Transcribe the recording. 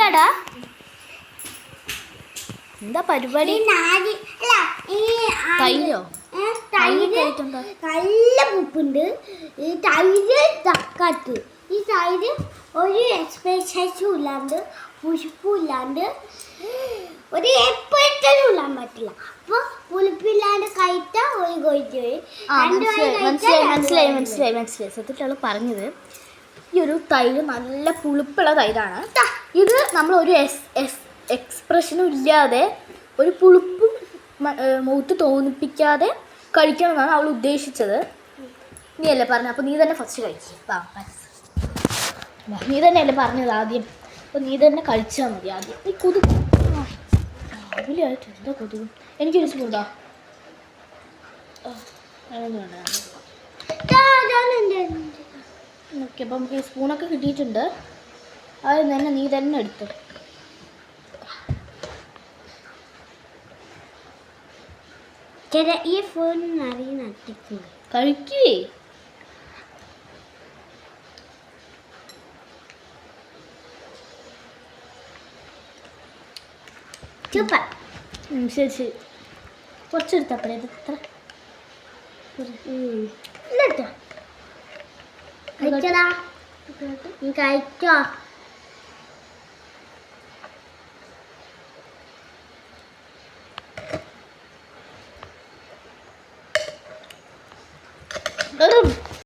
എന്താടാ എന്താ പരിപാടി? തൈരോ? നല്ല ഉപ്പുണ്ട് ഈ തൈര് തക്കാട്ട്. ഈ തൈര് ഒരു എക്സ്പെക്ടേഷനും ഇല്ലാണ്ട് പുഷ്പും ഇല്ലാണ്ട് ഒരു എപ്പോഴും ഇല്ലാൻ പറ്റില്ല. അപ്പൊ പുളിപ്പില്ലാണ്ട് കഴിച്ചാൽ ഒരു കൊഴിച്ച് മനസ്സിലായി. സത്യത്തിലുള്ള പറഞ്ഞത് ഈ ഒരു തൈര് നല്ല പുളിപ്പുള്ള തൈരാണ്. ഇത് നമ്മൾ ഒരു എക്സ്പ്രഷനും ഇല്ലാതെ ഒരു പുളിപ്പും മുഖത്ത് തോന്നിപ്പിക്കാതെ കഴിക്കണമെന്നാണ് അവൾ ഉദ്ദേശിച്ചത്. നീ അല്ലേ പറഞ്ഞത്? അപ്പോൾ നീ തന്നെ ഫസ്റ്റ് കഴിക്കും. നീ തന്നെയല്ലേ പറഞ്ഞത് ആദ്യം? അപ്പോൾ നീ തന്നെ കഴിച്ചാൽ മതി ആദ്യം. ഈ കൊതുക് രാവിലെ ആയിട്ട് എന്താ കൊതുക്? എനിക്കൊരു സ്പൂൺ ഉണ്ടോ? ഓക്കെ, അപ്പം നമുക്ക് ഈ സ്പൂണൊക്കെ കിട്ടിയിട്ടുണ്ട്. അത് തന്നെ നീ തന്നെ എടുത്തു ഈ ഫോൺ കഴിക്കേ. സൂപ്പർ. ശരി കുറച്ചെടുത്തപ്പോഴേ ഇത് ഇത്ര കഴിച്ചോ.